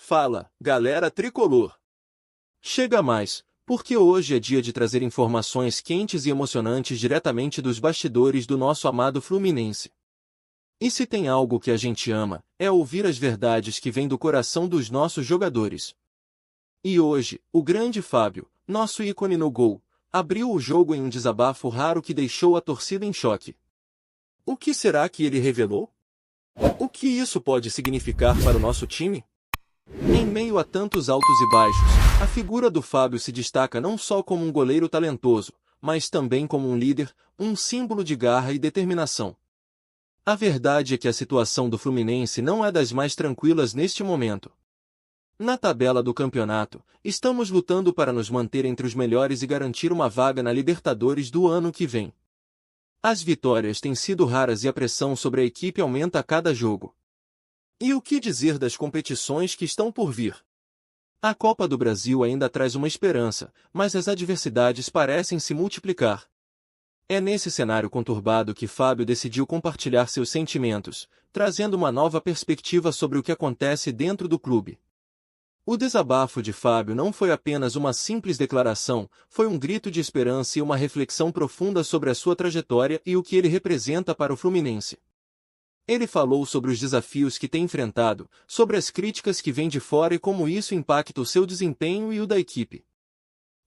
Fala, galera tricolor! Chega mais, porque hoje é dia de trazer informações quentes e emocionantes diretamente dos bastidores do nosso amado Fluminense. E se tem algo que a gente ama, é ouvir as verdades que vêm do coração dos nossos jogadores. E hoje, o grande Fábio, nosso ícone no gol, abriu o jogo em um desabafo raro que deixou a torcida em choque. O que será que ele revelou? O que isso pode significar para o nosso time? Em meio a tantos altos e baixos, a figura do Fábio se destaca não só como um goleiro talentoso, mas também como um líder, um símbolo de garra e determinação. A verdade é que a situação do Fluminense não é das mais tranquilas neste momento. Na tabela do campeonato, estamos lutando para nos manter entre os melhores e garantir uma vaga na Libertadores do ano que vem. As vitórias têm sido raras e a pressão sobre a equipe aumenta a cada jogo. E o que dizer das competições que estão por vir? A Copa do Brasil ainda traz uma esperança, mas as adversidades parecem se multiplicar. É nesse cenário conturbado que Fábio decidiu compartilhar seus sentimentos, trazendo uma nova perspectiva sobre o que acontece dentro do clube. O desabafo de Fábio não foi apenas uma simples declaração, foi um grito de esperança e uma reflexão profunda sobre a sua trajetória e o que ele representa para o Fluminense. Ele falou sobre os desafios que tem enfrentado, sobre as críticas que vêm de fora e como isso impacta o seu desempenho e o da equipe.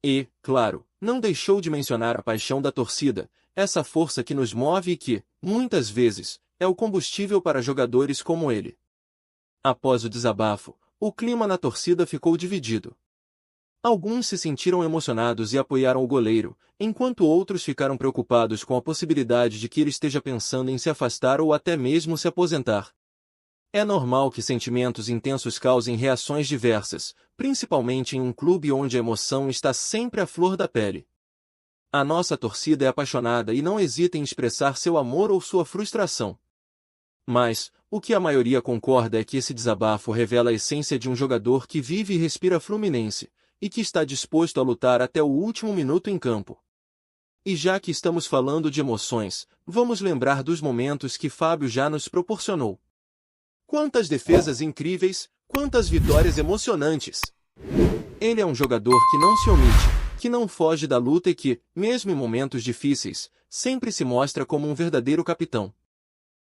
E, claro, não deixou de mencionar a paixão da torcida, essa força que nos move e que, muitas vezes, é o combustível para jogadores como ele. Após o desabafo, o clima na torcida ficou dividido. Alguns se sentiram emocionados e apoiaram o goleiro, enquanto outros ficaram preocupados com a possibilidade de que ele esteja pensando em se afastar ou até mesmo se aposentar. É normal que sentimentos intensos causem reações diversas, principalmente em um clube onde a emoção está sempre à flor da pele. A nossa torcida é apaixonada e não hesita em expressar seu amor ou sua frustração. Mas, o que a maioria concorda é que esse desabafo revela a essência de um jogador que vive e respira Fluminense, e que está disposto a lutar até o último minuto em campo. E já que estamos falando de emoções, vamos lembrar dos momentos que Fábio já nos proporcionou. Quantas defesas incríveis, quantas vitórias emocionantes! Ele é um jogador que não se omite, que não foge da luta e que, mesmo em momentos difíceis, sempre se mostra como um verdadeiro capitão.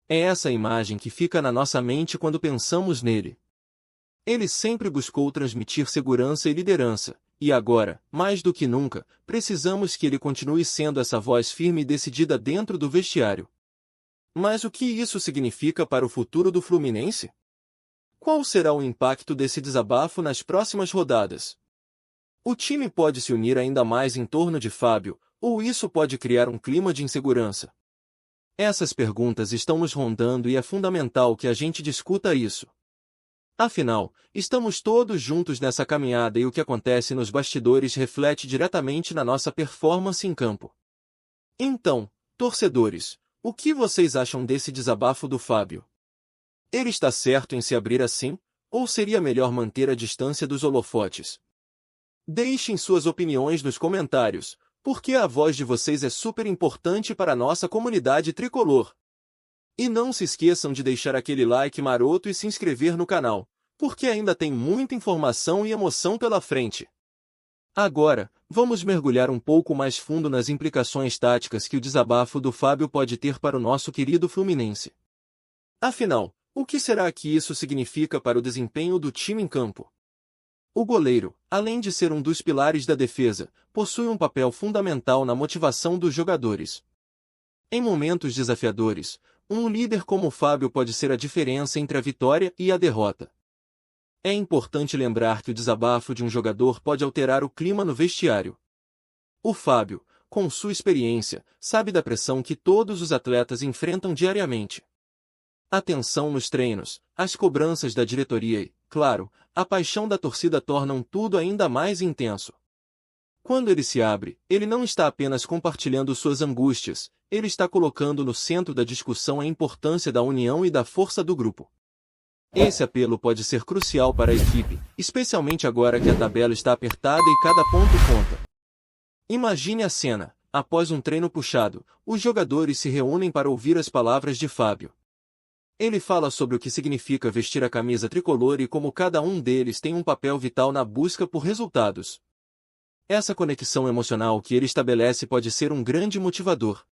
É essa a imagem que fica na nossa mente quando pensamos nele. Ele sempre buscou transmitir segurança e liderança, e agora, mais do que nunca, precisamos que ele continue sendo essa voz firme e decidida dentro do vestiário. Mas o que isso significa para o futuro do Fluminense? Qual será o impacto desse desabafo nas próximas rodadas? O time pode se unir ainda mais em torno de Fábio, ou isso pode criar um clima de insegurança? Essas perguntas estão nos rondando e é fundamental que a gente discuta isso. Afinal, estamos todos juntos nessa caminhada e o que acontece nos bastidores reflete diretamente na nossa performance em campo. Então, torcedores, o que vocês acham desse desabafo do Fábio? Ele está certo em se abrir assim, ou seria melhor manter a distância dos holofotes? Deixem suas opiniões nos comentários, porque a voz de vocês é super importante para a nossa comunidade tricolor. E não se esqueçam de deixar aquele like maroto e se inscrever no canal, porque ainda tem muita informação e emoção pela frente. Agora, vamos mergulhar um pouco mais fundo nas implicações táticas que o desabafo do Fábio pode ter para o nosso querido Fluminense. Afinal, o que será que isso significa para o desempenho do time em campo? O goleiro, além de ser um dos pilares da defesa, possui um papel fundamental na motivação dos jogadores. Em momentos desafiadores, um líder como o Fábio pode ser a diferença entre a vitória e a derrota. É importante lembrar que o desabafo de um jogador pode alterar o clima no vestiário. O Fábio, com sua experiência, sabe da pressão que todos os atletas enfrentam diariamente. A tensão nos treinos, as cobranças da diretoria e, claro, a paixão da torcida tornam tudo ainda mais intenso. Quando ele se abre, ele não está apenas compartilhando suas angústias, ele está colocando no centro da discussão a importância da união e da força do grupo. Esse apelo pode ser crucial para a equipe, especialmente agora que a tabela está apertada e cada ponto conta. Imagine a cena: após um treino puxado, os jogadores se reúnem para ouvir as palavras de Fábio. Ele fala sobre o que significa vestir a camisa tricolor e como cada um deles tem um papel vital na busca por resultados. Essa conexão emocional que ele estabelece pode ser um grande motivador.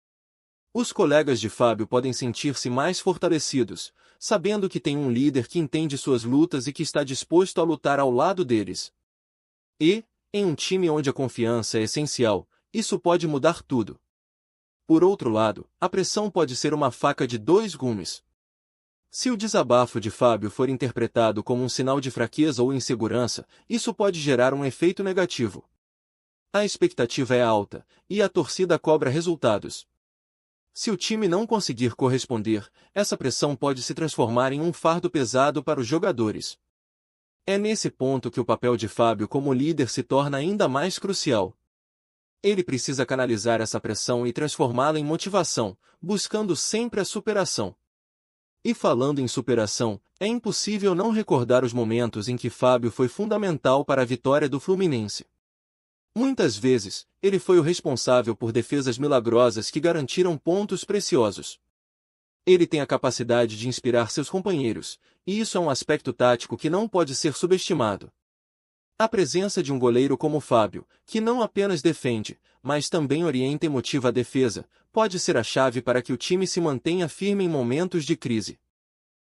Os colegas de Fábio podem sentir-se mais fortalecidos, sabendo que tem um líder que entende suas lutas e que está disposto a lutar ao lado deles. E, em um time onde a confiança é essencial, isso pode mudar tudo. Por outro lado, a pressão pode ser uma faca de dois gumes. Se o desabafo de Fábio for interpretado como um sinal de fraqueza ou insegurança, isso pode gerar um efeito negativo. A expectativa é alta, e a torcida cobra resultados. Se o time não conseguir corresponder, essa pressão pode se transformar em um fardo pesado para os jogadores. É nesse ponto que o papel de Fábio como líder se torna ainda mais crucial. Ele precisa canalizar essa pressão e transformá-la em motivação, buscando sempre a superação. E falando em superação, é impossível não recordar os momentos em que Fábio foi fundamental para a vitória do Fluminense. Muitas vezes, ele foi o responsável por defesas milagrosas que garantiram pontos preciosos. Ele tem a capacidade de inspirar seus companheiros, e isso é um aspecto tático que não pode ser subestimado. A presença de um goleiro como Fábio, que não apenas defende, mas também orienta e motiva a defesa, pode ser a chave para que o time se mantenha firme em momentos de crise.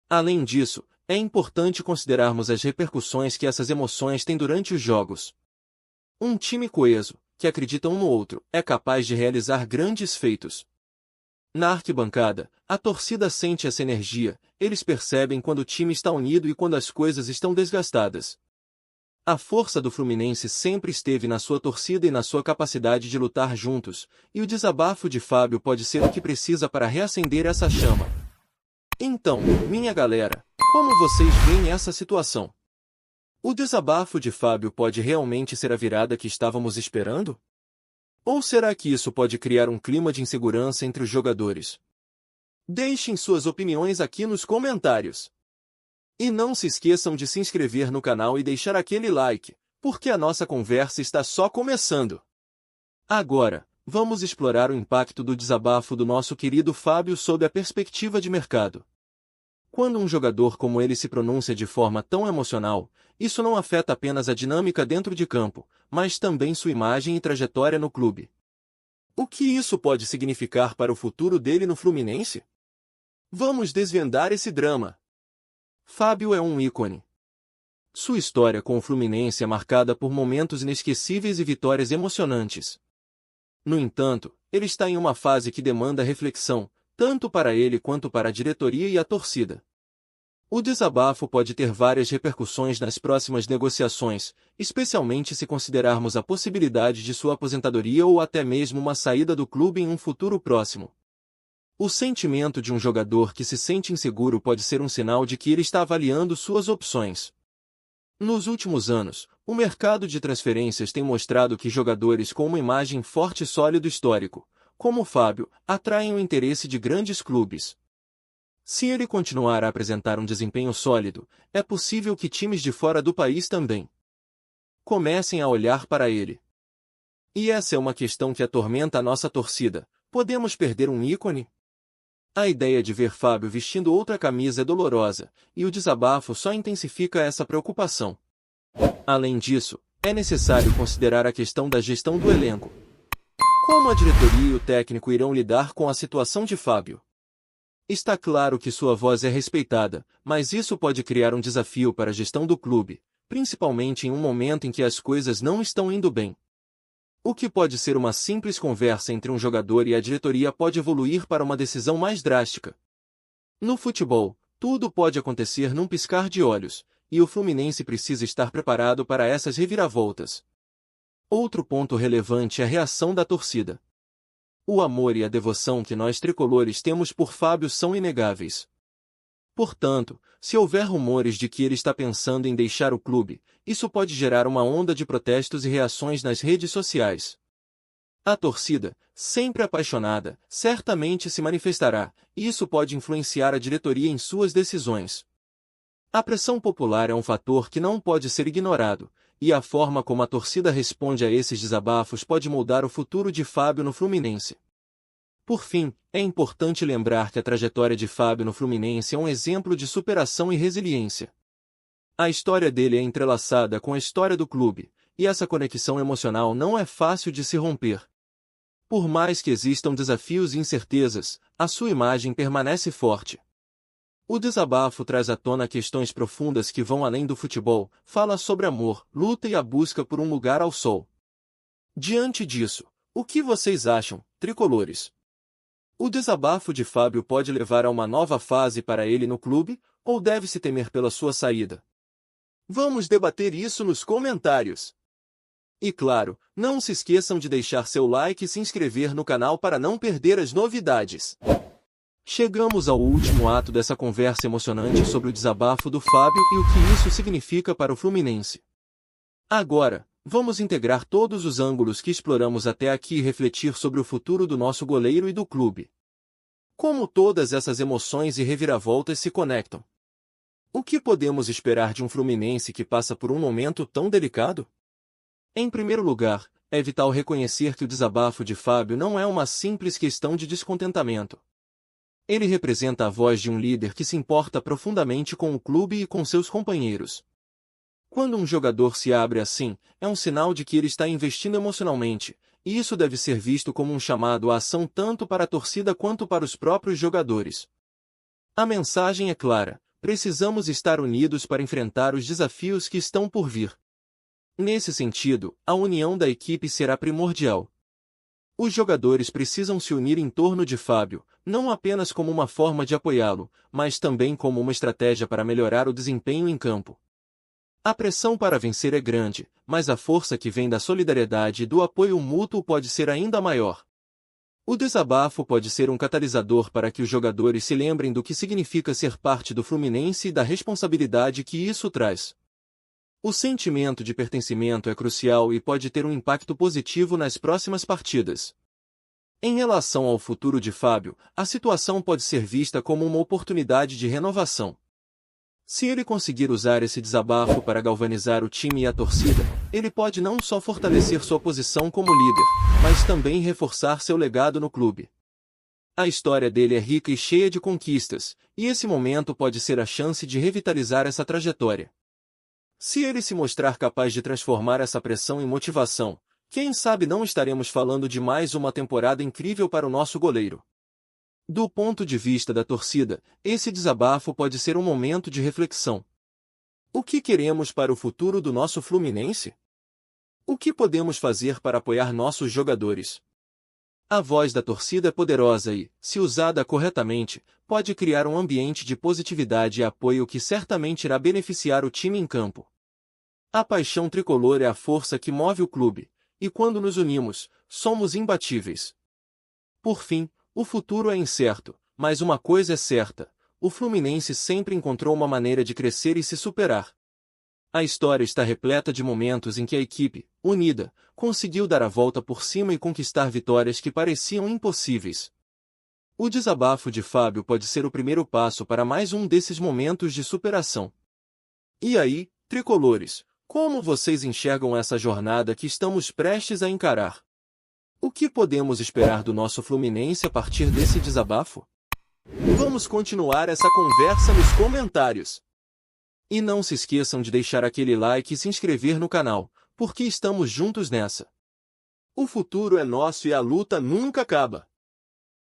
Além disso, é importante considerarmos as repercussões que essas emoções têm durante os jogos. Um time coeso, que acredita um no outro, é capaz de realizar grandes feitos. Na arquibancada, a torcida sente essa energia, eles percebem quando o time está unido e quando as coisas estão desgastadas. A força do Fluminense sempre esteve na sua torcida e na sua capacidade de lutar juntos, e o desabafo de Fábio pode ser o que precisa para reacender essa chama. Então, minha galera, como vocês veem essa situação? O desabafo de Fábio pode realmente ser a virada que estávamos esperando? Ou será que isso pode criar um clima de insegurança entre os jogadores? Deixem suas opiniões aqui nos comentários. E não se esqueçam de se inscrever no canal e deixar aquele like, porque a nossa conversa está só começando. Agora, vamos explorar o impacto do desabafo do nosso querido Fábio sob a perspectiva de mercado. Quando um jogador como ele se pronuncia de forma tão emocional, isso não afeta apenas a dinâmica dentro de campo, mas também sua imagem e trajetória no clube. O que isso pode significar para o futuro dele no Fluminense? Vamos desvendar esse drama. Fábio é um ícone. Sua história com o Fluminense é marcada por momentos inesquecíveis e vitórias emocionantes. No entanto, ele está em uma fase que demanda reflexão, tanto para ele quanto para a diretoria e a torcida. O desabafo pode ter várias repercussões nas próximas negociações, especialmente se considerarmos a possibilidade de sua aposentadoria ou até mesmo uma saída do clube em um futuro próximo. O sentimento de um jogador que se sente inseguro pode ser um sinal de que ele está avaliando suas opções. Nos últimos anos, o mercado de transferências tem mostrado que jogadores com uma imagem forte e sólido histórico, como Fábio, atraem o interesse de grandes clubes. Se ele continuar a apresentar um desempenho sólido, é possível que times de fora do país também comecem a olhar para ele. E essa é uma questão que atormenta a nossa torcida. Podemos perder um ícone? A ideia de ver Fábio vestindo outra camisa é dolorosa, e o desabafo só intensifica essa preocupação. Além disso, é necessário considerar a questão da gestão do elenco. Como a diretoria e o técnico irão lidar com a situação de Fábio? Está claro que sua voz é respeitada, mas isso pode criar um desafio para a gestão do clube, principalmente em um momento em que as coisas não estão indo bem. O que pode ser uma simples conversa entre um jogador e a diretoria pode evoluir para uma decisão mais drástica. No futebol, tudo pode acontecer num piscar de olhos, e o Fluminense precisa estar preparado para essas reviravoltas. Outro ponto relevante é a reação da torcida. O amor e a devoção que nós tricolores temos por Fábio são inegáveis. Portanto, se houver rumores de que ele está pensando em deixar o clube, isso pode gerar uma onda de protestos e reações nas redes sociais. A torcida, sempre apaixonada, certamente se manifestará, e isso pode influenciar a diretoria em suas decisões. A pressão popular é um fator que não pode ser ignorado, e a forma como a torcida responde a esses desabafos pode moldar o futuro de Fábio no Fluminense. Por fim, é importante lembrar que a trajetória de Fábio no Fluminense é um exemplo de superação e resiliência. A história dele é entrelaçada com a história do clube, e essa conexão emocional não é fácil de se romper. Por mais que existam desafios e incertezas, a sua imagem permanece forte. O desabafo traz à tona questões profundas que vão além do futebol, fala sobre amor, luta e a busca por um lugar ao sol. Diante disso, o que vocês acham, tricolores? O desabafo de Fábio pode levar a uma nova fase para ele no clube, ou deve-se temer pela sua saída? Vamos debater isso nos comentários. E claro, não se esqueçam de deixar seu like e se inscrever no canal para não perder as novidades. Chegamos ao último ato dessa conversa emocionante sobre o desabafo do Fábio e o que isso significa para o Fluminense. Agora, vamos integrar todos os ângulos que exploramos até aqui e refletir sobre o futuro do nosso goleiro e do clube. Como todas essas emoções e reviravoltas se conectam? O que podemos esperar de um Fluminense que passa por um momento tão delicado? Em primeiro lugar, é vital reconhecer que o desabafo de Fábio não é uma simples questão de descontentamento. Ele representa a voz de um líder que se importa profundamente com o clube e com seus companheiros. Quando um jogador se abre assim, é um sinal de que ele está investindo emocionalmente, e isso deve ser visto como um chamado à ação tanto para a torcida quanto para os próprios jogadores. A mensagem é clara: precisamos estar unidos para enfrentar os desafios que estão por vir. Nesse sentido, a união da equipe será primordial. Os jogadores precisam se unir em torno de Fábio, não apenas como uma forma de apoiá-lo, mas também como uma estratégia para melhorar o desempenho em campo. A pressão para vencer é grande, mas a força que vem da solidariedade e do apoio mútuo pode ser ainda maior. O desabafo pode ser um catalisador para que os jogadores se lembrem do que significa ser parte do Fluminense e da responsabilidade que isso traz. O sentimento de pertencimento é crucial e pode ter um impacto positivo nas próximas partidas. Em relação ao futuro de Fábio, a situação pode ser vista como uma oportunidade de renovação. Se ele conseguir usar esse desabafo para galvanizar o time e a torcida, ele pode não só fortalecer sua posição como líder, mas também reforçar seu legado no clube. A história dele é rica e cheia de conquistas, e esse momento pode ser a chance de revitalizar essa trajetória. Se ele se mostrar capaz de transformar essa pressão em motivação, quem sabe não estaremos falando de mais uma temporada incrível para o nosso goleiro. Do ponto de vista da torcida, esse desabafo pode ser um momento de reflexão. O que queremos para o futuro do nosso Fluminense? O que podemos fazer para apoiar nossos jogadores? A voz da torcida é poderosa e, se usada corretamente, pode criar um ambiente de positividade e apoio que certamente irá beneficiar o time em campo. A paixão tricolor é a força que move o clube, e quando nos unimos, somos imbatíveis. Por fim, o futuro é incerto, mas uma coisa é certa: o Fluminense sempre encontrou uma maneira de crescer e se superar. A história está repleta de momentos em que a equipe, unida, conseguiu dar a volta por cima e conquistar vitórias que pareciam impossíveis. O desabafo de Fábio pode ser o primeiro passo para mais um desses momentos de superação. E aí, tricolores, como vocês enxergam essa jornada que estamos prestes a encarar? O que podemos esperar do nosso Fluminense a partir desse desabafo? Vamos continuar essa conversa nos comentários. E não se esqueçam de deixar aquele like e se inscrever no canal, porque estamos juntos nessa. O futuro é nosso e a luta nunca acaba.